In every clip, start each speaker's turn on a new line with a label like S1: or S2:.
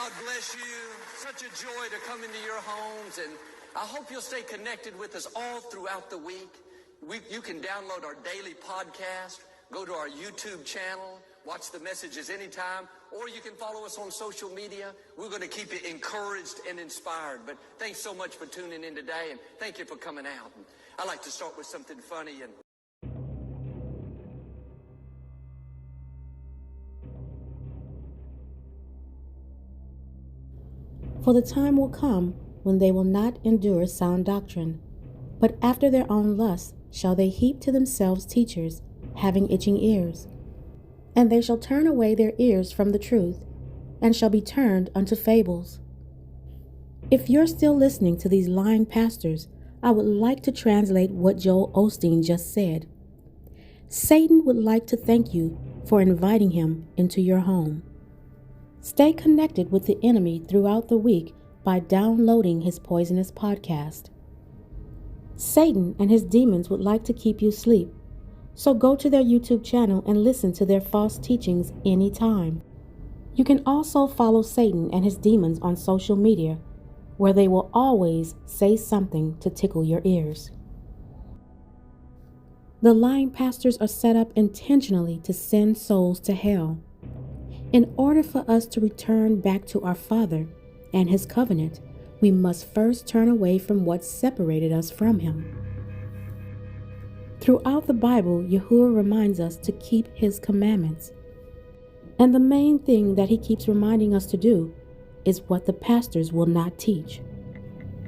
S1: God bless you. Such a joy to come into your homes, and I hope you'll stay connected with us all throughout the week. You can download our daily podcast, go to our YouTube channel, watch the messages anytime, or you can follow us on social media. We're going to keep you encouraged and inspired. But thanks so much for tuning in today, and thank you for coming out. I like to start with something funny.
S2: For the time will come when they will not endure sound doctrine, but after their own lusts shall they heap to themselves teachers, having itching ears. And they shall turn away their ears from the truth, and shall be turned unto fables. If you're still listening to these lying pastors, I would like to translate what Joel Osteen just said. Satan would like to thank you for inviting him into your home. Stay connected with the enemy throughout the week by downloading his poisonous podcast. Satan and his demons would like to keep you asleep, so go to their YouTube channel and listen to their false teachings anytime. You can also follow Satan and his demons on social media, where they will always say something to tickle your ears. The lying pastors are set up intentionally to send souls to hell. In order for us to return back to our Father and His covenant, we must first turn away from what separated us from Him. Throughout the Bible, Yahuwah reminds us to keep His commandments. And the main thing that He keeps reminding us to do is what the pastors will not teach.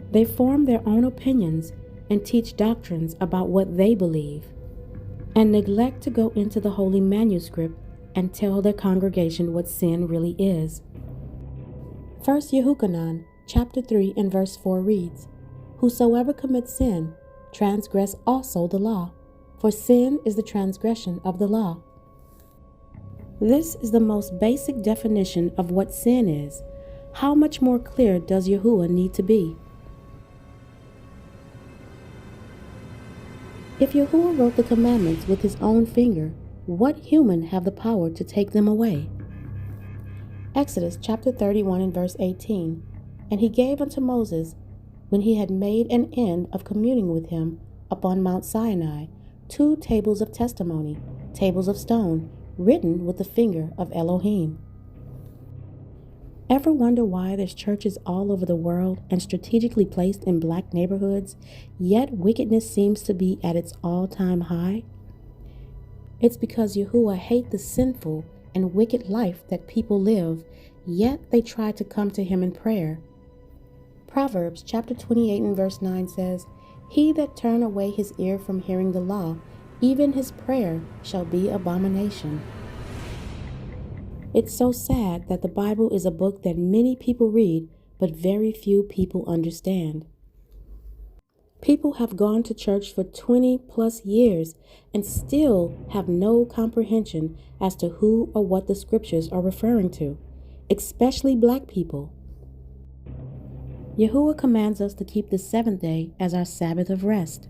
S2: They form their own opinions and teach doctrines about what they believe, and neglect to go into the Holy Manuscript and tell their congregation what sin really is. 1 Yehukanan, chapter 3 and verse 4 reads, Whosoever commits sin, transgress also the law, for sin is the transgression of the law. This is the most basic definition of what sin is. How much more clear does Yahuwah need to be? If Yahuwah wrote the commandments with his own finger, what human have the power to take them away? Exodus chapter 31 and verse 18, And he gave unto Moses, when he had made an end of communing with him upon Mount Sinai, 2 tables of testimony, tables of stone, written with the finger of ELOHIYM. Ever wonder why there's churches all over the world and strategically placed in black neighborhoods, yet wickedness seems to be at its all-time high? It's because Yahuwah hates the sinful and wicked life that people live, yet they try to come to him in prayer. Proverbs chapter 28 and verse 9 says, He that turn away his ear from hearing the law, even his prayer shall be abomination. It's so sad that the Bible is a book that many people read, but very few people understand. People have gone to church for 20 plus years and still have no comprehension as to who or what the scriptures are referring to, especially black people. Yahuwah commands us to keep the 7th day as our Sabbath of rest.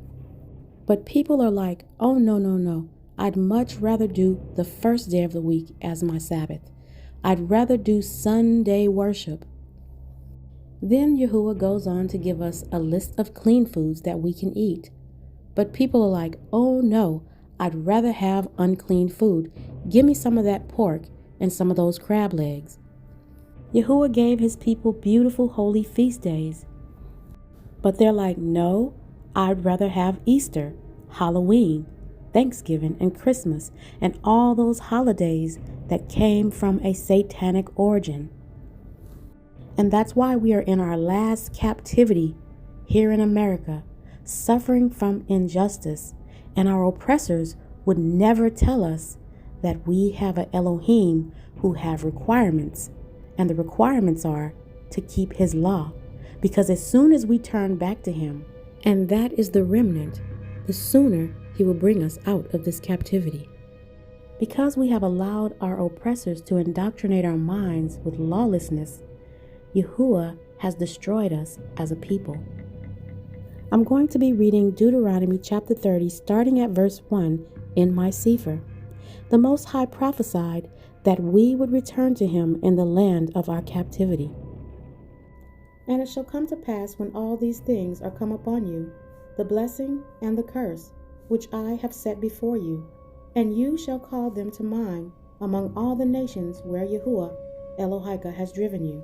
S2: But people are like, oh no, I'd much rather do the first day of the week as my Sabbath. I'd rather do Sunday worship. Then Yahuwah goes on to give us a list of clean foods that we can eat. But people are like, oh no, I'd rather have unclean food. Give me some of that pork and some of those crab legs. Yahuwah gave his people beautiful holy feast days. But they're like, no, I'd rather have Easter, Halloween, Thanksgiving, and Christmas, and all those holidays that came from a satanic origin. And that's why we are in our last captivity here in America, suffering from injustice, and our oppressors would never tell us that we have an Elohim who have requirements, and the requirements are to keep his law, because as soon as we turn back to him, and that is the remnant, the sooner he will bring us out of this captivity. Because we have allowed our oppressors to indoctrinate our minds with lawlessness, Yahuwah has destroyed us as a people. I'm going to be reading Deuteronomy chapter 30, starting at verse 1 in my Sefer. The Most High prophesied that we would return to him in the land of our captivity. And it shall come to pass when all these things are come upon you, the blessing and the curse, which I have set before you, and you shall call them to mind among all the nations where Yahuwah ELOHIYM has driven you,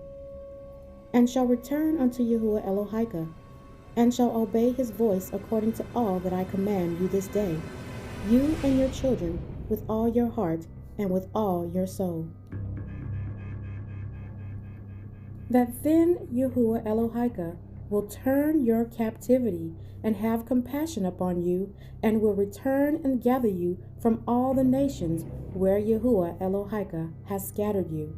S2: and shall return unto Yahuwah ELOHIYM, and shall obey his voice according to all that I command you this day, you and your children, with all your heart and with all your soul. That then Yahuwah ELOHIYM will turn your captivity and have compassion upon you, and will return and gather you from all the nations where Yahuwah ELOHIYM has scattered you.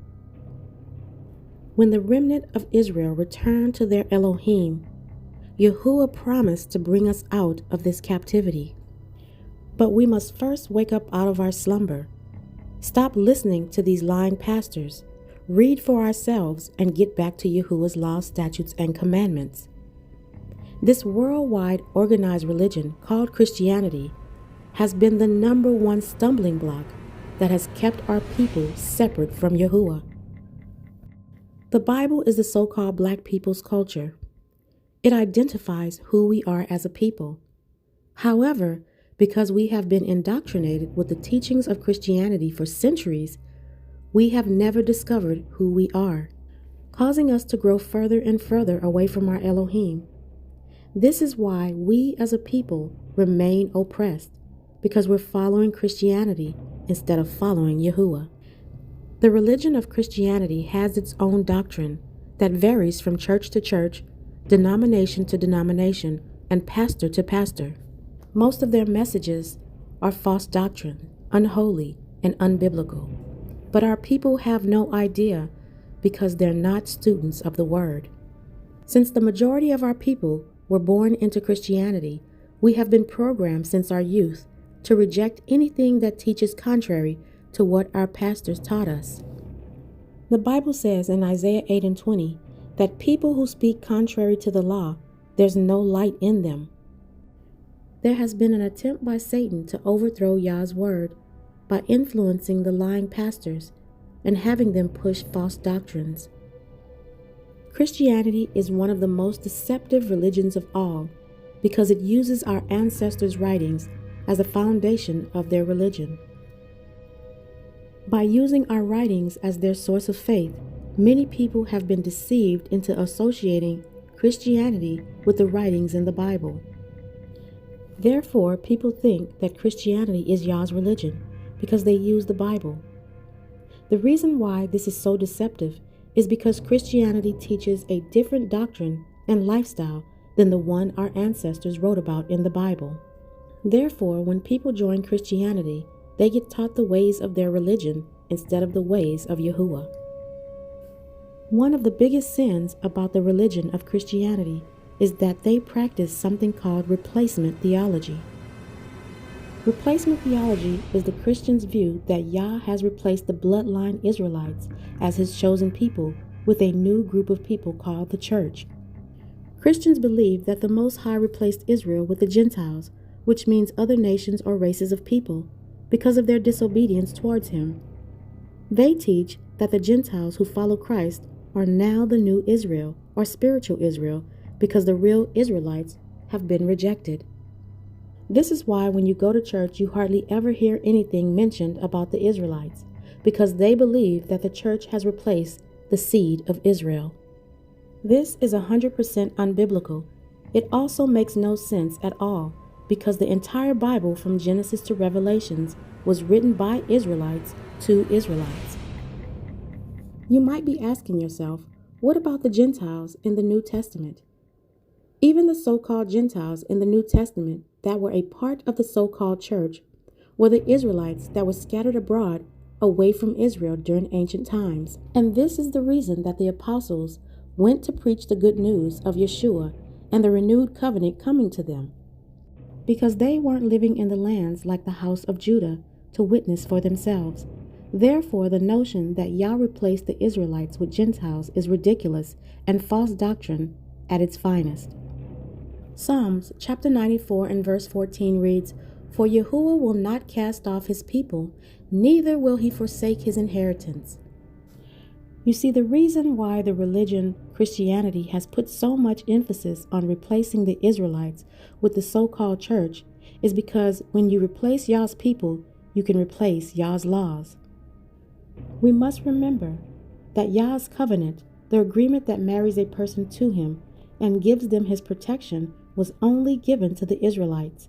S2: When the remnant of Israel returned to their Elohim, Yahuwah promised to bring us out of this captivity. But we must first wake up out of our slumber. Stop listening to these lying pastors. Read for ourselves and get back to Yahuwah's laws, statutes, and commandments. This worldwide organized religion called Christianity has been the number one stumbling block that has kept our people separate from Yahuwah. The Bible is the so-called black people's culture. It identifies who we are as a people. However, because we have been indoctrinated with the teachings of Christianity for centuries, we have never discovered who we are, causing us to grow further and further away from our Elohim. This is why we as a people remain oppressed, because we're following Christianity instead of following Yahuwah. The religion of Christianity has its own doctrine that varies from church to church, denomination to denomination, and pastor to pastor. Most of their messages are false doctrine, unholy, and unbiblical. But our people have no idea because they're not students of the Word. Since the majority of our people were born into Christianity, we have been programmed since our youth to reject anything that teaches contrary to what our pastors taught us. The Bible says in Isaiah 8:20 that people who speak contrary to the law, there's no light in them. There has been an attempt by Satan to overthrow YAH'S word by influencing the lying pastors and having them push false doctrines. Christianity is one of the most deceptive religions of all because it uses our ancestors' writings as a foundation of their religion. By using our writings as their source of faith, many people have been deceived into associating Christianity with the writings in the Bible. Therefore, people think that Christianity is YAH'S religion because they use the Bible. The reason why this is so deceptive is because Christianity teaches a different doctrine and lifestyle than the one our ancestors wrote about in the Bible. Therefore, when people join Christianity, they get taught the ways of their religion instead of the ways of Yahuwah. One of the biggest sins about the religion of Christianity is that they practice something called replacement theology. Replacement theology is the Christian's view that Yah has replaced the bloodline Israelites as his chosen people with a new group of people called the church. Christians believe that the Most High replaced Israel with the Gentiles, which means other nations or races of people, because of their disobedience towards him. They teach that the Gentiles who follow Christ are now the new Israel, or spiritual Israel, because the real Israelites have been rejected. This is why when you go to church, you hardly ever hear anything mentioned about the Israelites, because they believe that the church has replaced the seed of Israel. This is 100% unbiblical. It also makes no sense at all, because the entire Bible from Genesis to Revelations was written by Israelites to Israelites. You might be asking yourself, what about the Gentiles in the New Testament? Even the so-called Gentiles in the New Testament that were a part of the so-called church were the Israelites that were scattered abroad away from Israel during ancient times. And this is the reason that the apostles went to preach the good news of Yeshua and the renewed covenant coming to them, because they weren't living in the lands like the house of Judah to witness for themselves. Therefore, the notion that Yah replaced the Israelites with Gentiles is ridiculous and false doctrine at its finest. Psalms chapter 94 and verse 14 reads, "For Yahuwah will not cast off his people, neither will he forsake his inheritance. You see, the reason why the religion Christianity has put so much emphasis on replacing the Israelites with the so-called church is because when you replace Yah's people, you can replace Yah's laws. We must remember that Yah's covenant, the agreement that marries a person to him and gives them his protection, was only given to the Israelites.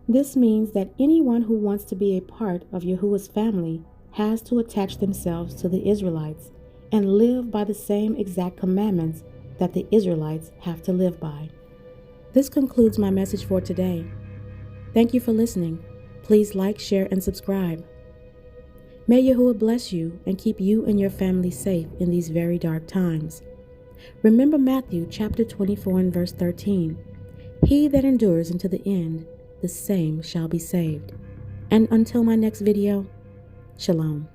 S2: This means that anyone who wants to be a part of Yahuwah's family has to attach themselves to the Israelites and live by the same exact commandments that the Israelites have to live by. This concludes my message for today. Thank you for listening. Please like, share, and subscribe. May Yahuwah bless you and keep you and your family safe in these very dark times. Remember Matthew chapter 24 and verse 13. He that endures unto the end, the same shall be saved. And until my next video, Shalom.